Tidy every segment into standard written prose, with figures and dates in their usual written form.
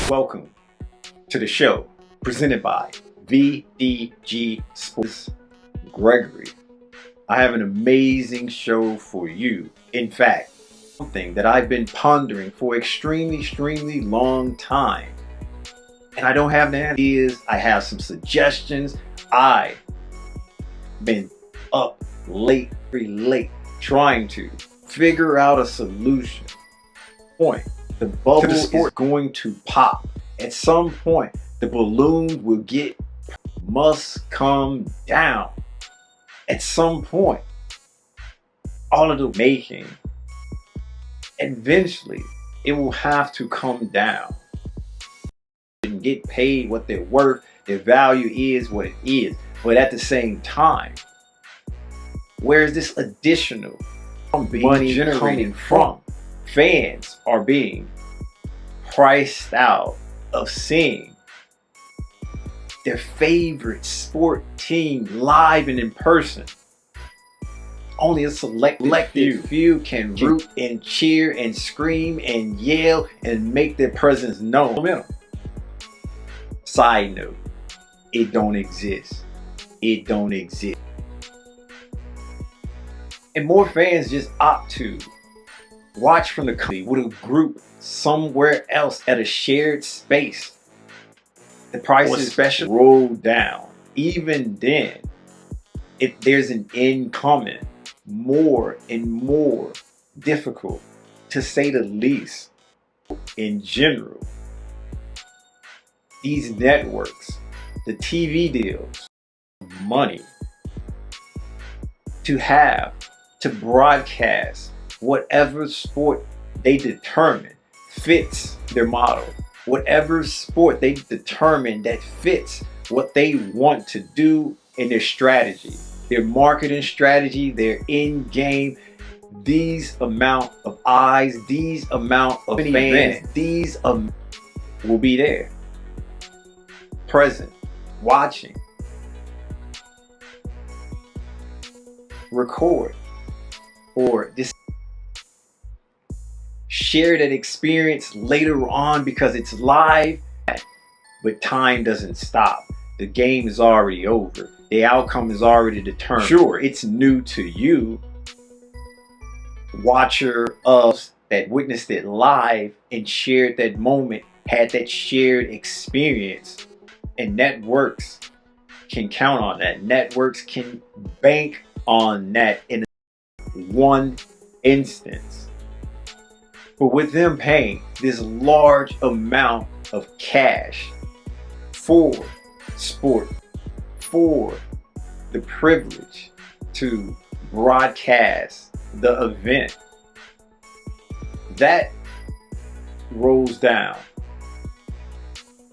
Welcome to the show presented by VDG Sports. Gregory. I have an amazing show for you. In fact, something that I've been pondering for extremely long time. And I don't have the answers. I have some suggestions. I've been up very late trying to figure out a solution. The bubble is going to pop. At some point, the balloon must come down. At some point, all of the making, eventually, it will have to come down and get paid what they're worth. Their value is what it is. But at the same time, where is this additional money generated from? Fans are being priced out of seeing their favorite sport team live and in person. Only a selected few can root and cheer and scream and yell and make their presence known. Side note, it don't exist. It don't exist. And more fans just opt to watch from the country with a group somewhere else at a shared space. The prices roll down. Even then, if there's an incoming, more and more difficult, to say the least. In general, these networks, the TV deals, money to broadcast whatever sport they determine fits their model. Whatever sport they determine that fits what they want to do in their strategy, their marketing strategy, their in-game, these amount of eyes, these amount of fans, these will be there, present, watching, record, or this share that experience later on because it's live. But time doesn't stop. The game is already over. The outcome is already determined. Sure, it's new to you, watcher of that witnessed it live and shared that moment, had that shared experience. And networks can count on that. Networks can bank on that in one instance. But with them paying this large amount of cash for sport, for the privilege to broadcast the event, that rolls down.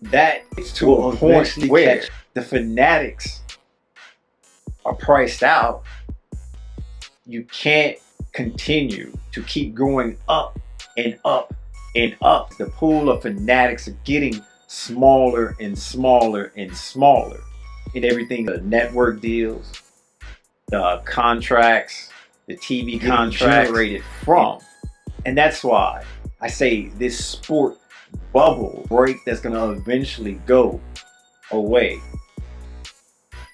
That is to a point where the fanatics are priced out. You can't continue to keep going up and up and up. The pool of fanatics are getting smaller and smaller and smaller. And everything, the network deals, the contracts, the TV contracts generated from. And that's why I say this sport bubble break that's going to eventually go away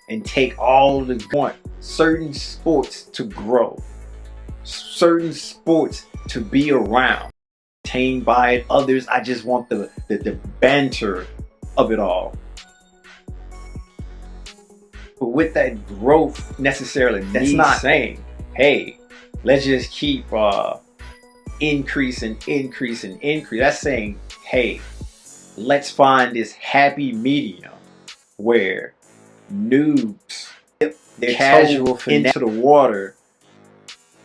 and take all of the certain sports to grow, certain sports to be around, tamed by it. Others, I just want the banter of it all. But with that growth necessarily, that's not saying, hey, let's just keep increasing. That's saying, hey, let's find this happy medium where noobs dip their casual into the water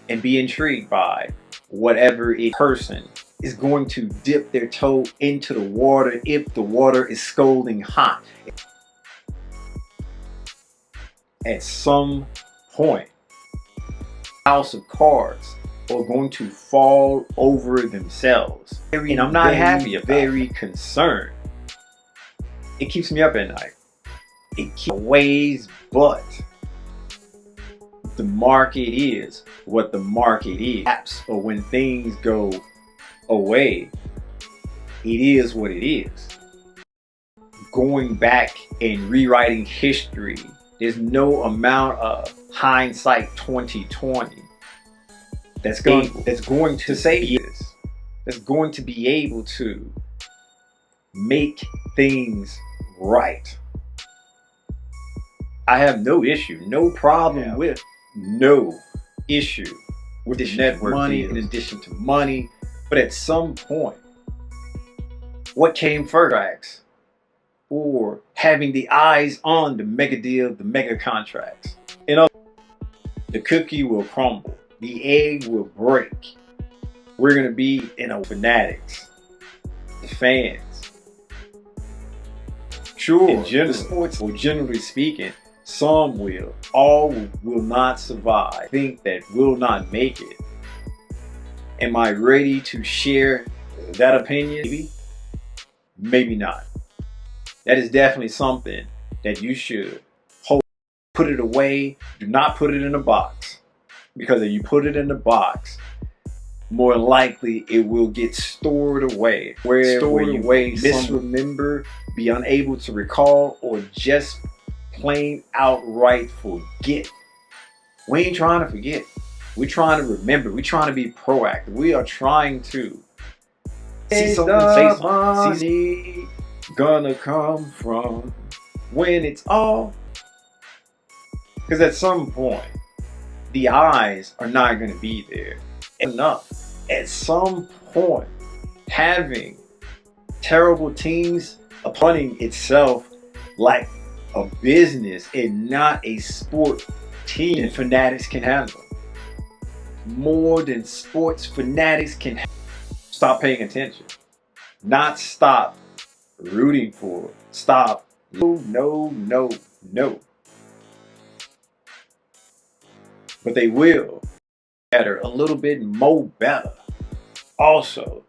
and be intrigued by whatever a person is going to dip their toe into the water if the water is scalding hot. At some point, house of cards are going to fall over themselves. And I'm not happy about it. Very concerned. It keeps me up at night. It keeps ways, but the market is what the market is. Or when things go away, it is what it is. going back and rewriting history. There's no amount of hindsight 2020 that's going to save this. That's going to be able to make things right. I have no issue, no problem with no issue with this network money in addition to money. But at some point, what came first? Or having the eyes on the mega deal, the mega contracts. You know, the cookie will crumble, the egg will break. We're gonna be in a fanatics, the fans. Sure, in general, sports, or generally speaking, some will, all will not survive. Think that will not make it. Am I ready to share that opinion? Maybe, maybe not. That is definitely something that you should hold, put it away. Do not put it in a box, because if you put it in the box, more likely it will get stored away. Where you misremember, be unable to recall, or just plain outright forget. We ain't trying to forget. We're trying to remember. We're trying to be proactive. We are trying to see something, say something. Gonna come from when it's all, because at some point the eyes are not going to be there enough. At some point, having terrible teams running itself like a business and not a sport team, and fanatics can handle more than sports fanatics can handle. Stop paying attention, not stop rooting for, stop. No. But they will better, a little bit more better. Also,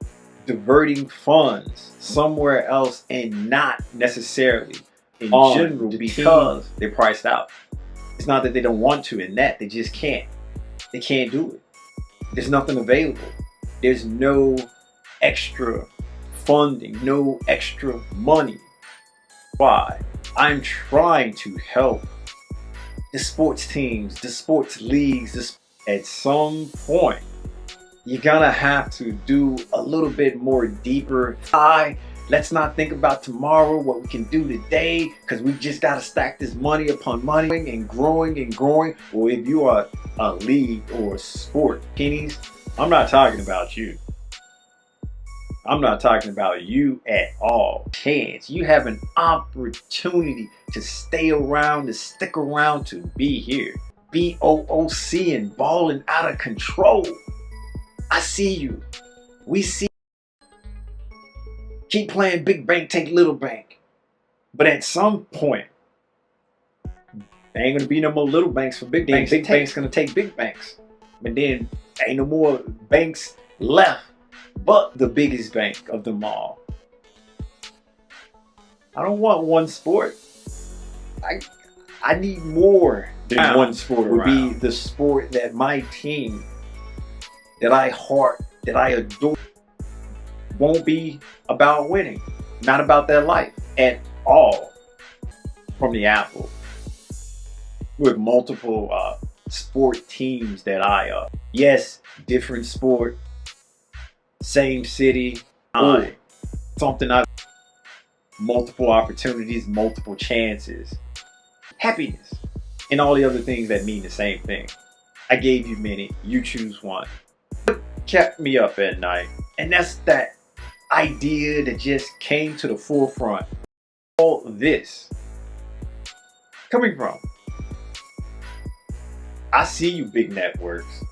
diverting funds somewhere else and not necessarily in general, because they're priced out. It's not that they don't want to, in that they just can't. They can't do it. There's nothing available. There's no extra funding, no extra money. Why? I'm trying to help the sports teams, the sports leagues. At some point, you're gonna have to do a little bit more deeper. Let's not think about tomorrow, what we can do today, because we just gotta stack this money upon money and growing and growing. Well, if you are a league or a sport, pennies, I'm not talking about you. I'm not talking about you at all. Chance, you have an opportunity to stay around, to stick around, to be here. BOOC and balling out of control. I see you. We see. Keep playing big bank, take little bank. But at some point, there ain't gonna be no more little banks for big banks. Big banks gonna take big banks. But then ain't no more banks left but the biggest bank of them all. I don't want one sport. I need more than one sport. Would be the sport that my team, that I heart, that I adore, won't be about winning. Not about their life at all. From the Apple. With multiple sport teams that I yes, different sport, same city, something I multiple opportunities, multiple chances, happiness, and all the other things that mean the same thing. I gave you many, you choose one. What kept me up at night? And that's that idea that just came to the forefront. All this coming from, I see you big networks.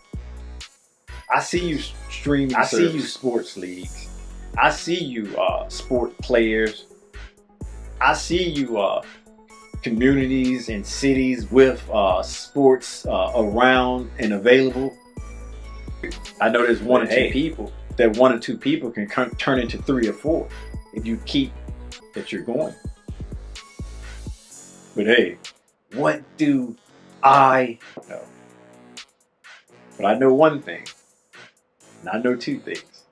I see you streaming. I see you sports leagues. I see you sport players. I see you communities and cities with sports around and available. I know there's one or two people. That one or two people can turn into 3 or 4 if you keep that you're going. But hey, what do I know? But I know one thing. And I know 2 things.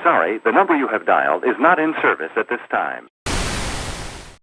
sorry, the number you have dialed is not in service at this time.